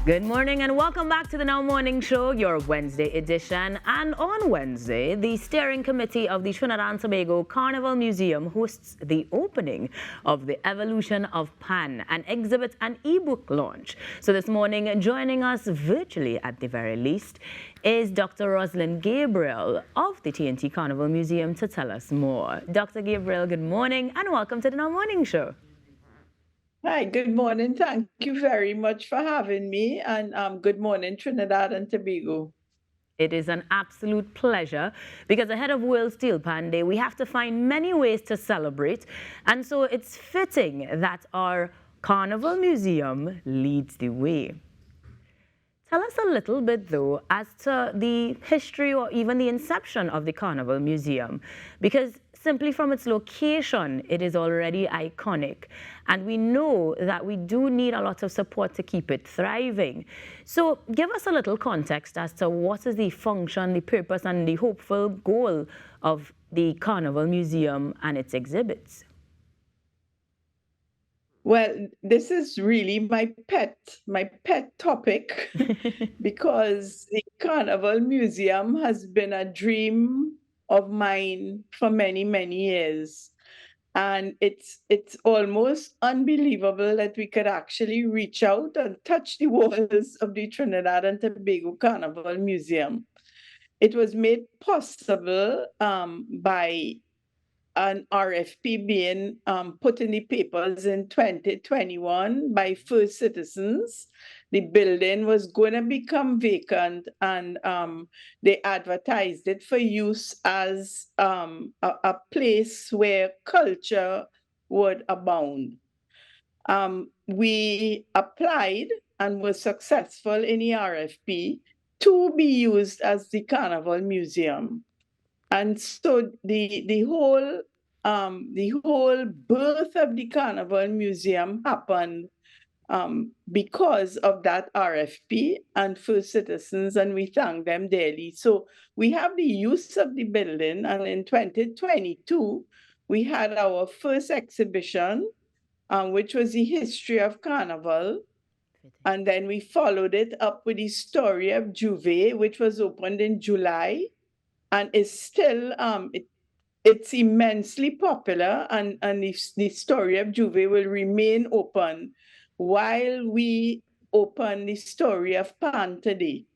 Good morning and welcome back to the Now Morning Show, your Wednesday edition. And on Wednesday, the steering committee of the Trinidad and Tobago Carnival Museum hosts the opening of the Evolution of Pan, an exhibit and ebook launch. So this morning, joining us virtually at the very least, is Dr. Rosalind Gabriel of the TNT Carnival Museum to tell us more. Dr. Gabriel, good morning and welcome to the Now Morning Show. Hi, good morning. Thank you very much for having me. And good morning, Trinidad and Tobago. It is an absolute pleasure because ahead of World Steel Pan Day, we have to find many ways to celebrate. And so it's fitting that our Carnival Museum leads the way. Tell us a little bit, though, as to the history or even the inception of the Carnival Museum, because simply from its location, it is already iconic. And we know that we do need a lot of support to keep it thriving. So give us a little context as to what is the function, the purpose, and the hopeful goal of the Carnival Museum and its exhibits. Well, this is really my pet topic because the Carnival Museum has been a dream of mine for many, many years. And it's almost unbelievable that we could actually reach out and touch the walls of the Trinidad and Tobago Carnival Museum. It was made possible by an RFP being put in the papers in 2021 by First Citizens. The building was going to become vacant, and they advertised it for use as a place where culture would abound. We applied and were successful in the RFP to be used as the Carnival Museum. And so the whole birth of the Carnival Museum happened because of that RFP and First Citizens, and we thank them daily. So we have the use of the building, and in 2022, we had our first exhibition, which was the history of Carnival. And then we followed it up with the story of Juve, which was opened in July. And it's still it's immensely popular, and the story of Juve will remain open while we open the story of Pan today.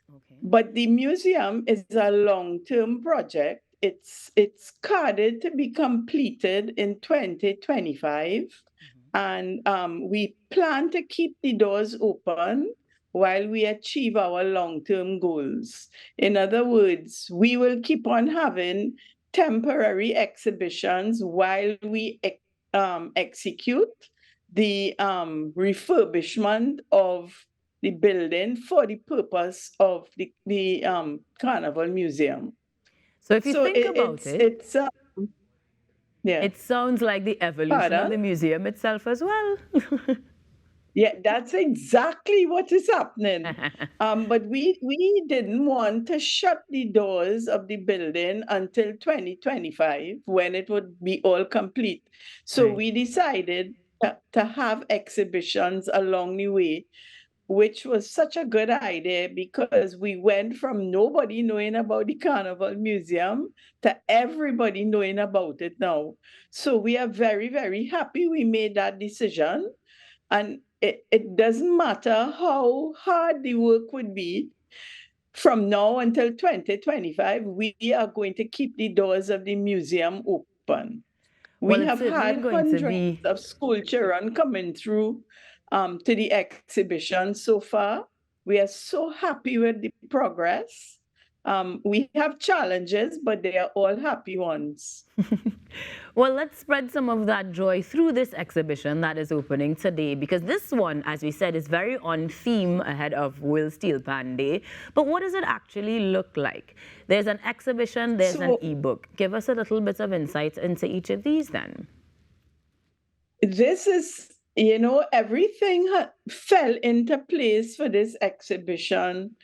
Okay. But the museum is a long-term project. It's carded to be completed in 2025, and we plan to keep the doors open while we achieve our long-term goals. In other words, we will keep on having temporary exhibitions while we execute the refurbishment of the building for the purpose of the Carnival Museum. So if you think about it, it sounds like the evolution of the museum itself as well. Yeah, that's exactly what is happening. But we didn't want to shut the doors of the building until 2025, when it would be all complete. So we decided to have exhibitions along the way, which was such a good idea because we went from nobody knowing about the Carnival Museum to everybody knowing about it now. So we are very, very happy we made that decision. And it doesn't matter how hard the work would be, from now until 2025, we are going to keep the doors of the museum open. We have had hundreds of school children coming through to the exhibition so far. We are so happy with the progress. We have challenges, but they are all happy ones. Well, let's spread some of that joy through this exhibition that is opening today, because this one, as we said, is very on theme ahead of World Steel Pan Day. But what does it actually look like? There's an exhibition, there's an ebook. Give us a little bit of insight into each of these then. This is, everything fell into place for this exhibition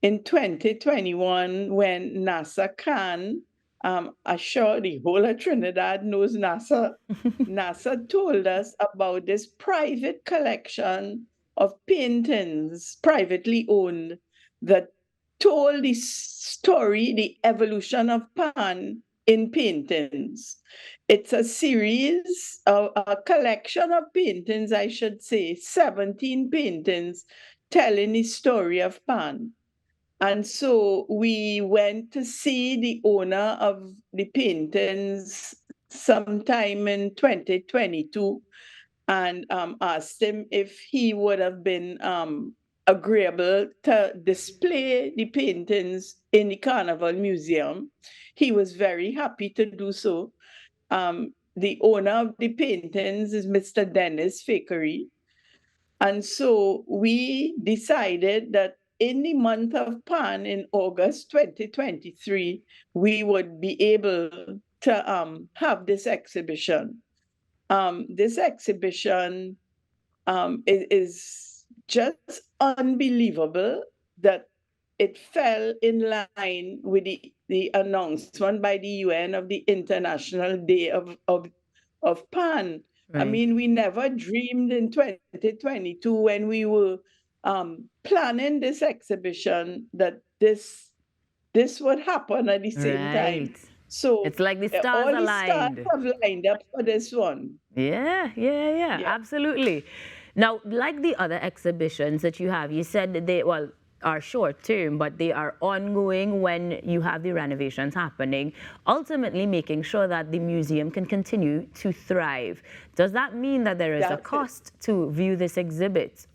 in 2021 when NASA Khan, I'm sure the whole of Trinidad knows NASA. NASA told us about this private collection of paintings, privately owned, that told the story, the evolution of Pan in paintings. It's a series, a collection of paintings, I should say, 17 paintings telling the story of Pan. And so we went to see the owner of the paintings sometime in 2022 and asked him if he would have been agreeable to display the paintings in the Carnival Museum. He was very happy to do so. The owner of the paintings is Mr. Dennis Fakery. And so we decided that in the month of Pan in August 2023, we would be able to have this exhibition. This exhibition is just unbelievable that it fell in line with the announcement by the UN of the International Day of Pan. Right. I mean, we never dreamed in 2022 when we were planning this exhibition that this would happen at the same time. Right. So It's like the stars all the aligned. stars have lined up for this one. Yeah, absolutely. Now, like the other exhibitions that you have, you said that they, well, are short term, but they are ongoing when you have the renovations happening, ultimately making sure that the museum can continue to thrive. Does that mean that there is a That's it. cost to view this exhibit?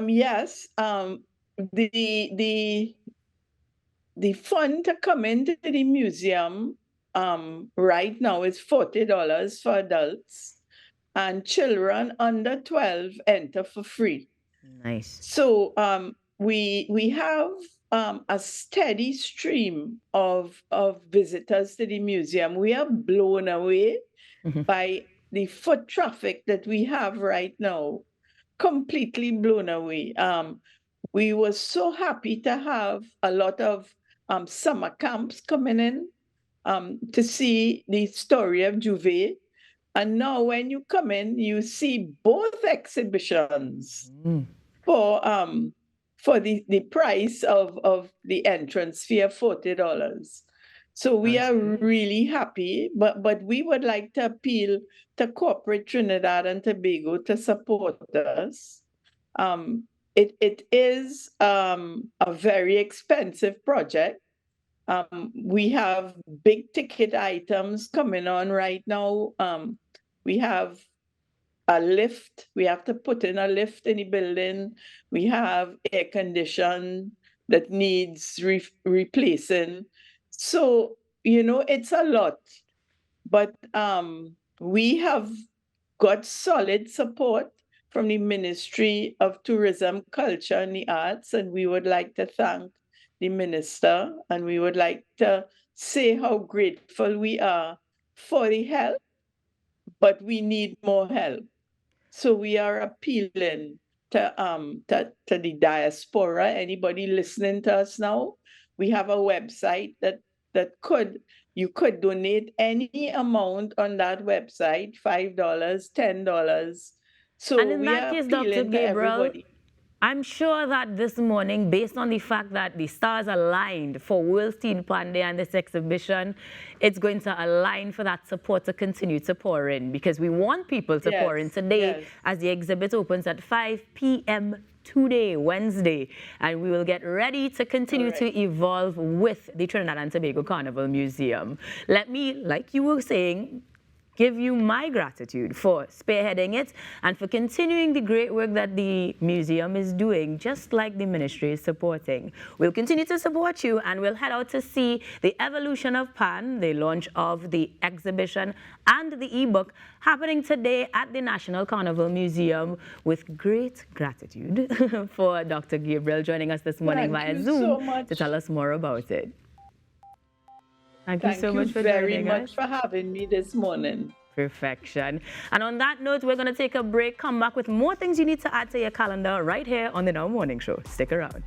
Yes. The fund to come into the museum right now is $40 for adults, and children under 12 enter for free. Nice. So we have a steady stream of visitors to the museum. We are blown away by the foot traffic that we have right now. Completely blown away. We were so happy to have a lot of summer camps coming in to see the story of Juve. And now when you come in, you see both exhibitions for the price of the entrance fee of $40. So we are really happy, but we would like to appeal to corporate Trinidad and Tobago to support us. It is a very expensive project. We have big ticket items coming on right now. We have a lift. We have to put in a lift in the building. We have air condition that needs replacing. So, it's a lot. But we have got solid support from the Ministry of Tourism, Culture and the Arts, and we would like to thank the minister, and we would like to say how grateful we are for the help, but we need more help. So we are appealing to the diaspora, anybody listening to us now. We have a website that you could donate any amount on that website, $5, $10. So And in we that are case, Dr. appealing to Gabriel, everybody. I'm sure that this morning, based on the fact that the stars aligned for World Steel Pan Day and this exhibition, it's going to align for that support to continue to pour in, because we want people to pour in today as the exhibit opens at 5 p.m. today, Wednesday, and we will get ready to continue to evolve with the Trinidad and Tobago Carnival Museum. Let me, like you were saying, give you my gratitude for spearheading it and for continuing the great work that the museum is doing, just like the ministry is supporting. We'll continue to support you, and we'll head out to see the evolution of Pan, the launch of the exhibition and the ebook happening today at the National Carnival Museum, with great gratitude for Dr. Gabriel joining us this morning via Zoom to tell us more about it. Thank you so much for joining us. Thank you very much for having me this morning. Perfection. And on that note, we're going to take a break, come back with more things you need to add to your calendar right here on the Now Morning Show. Stick around.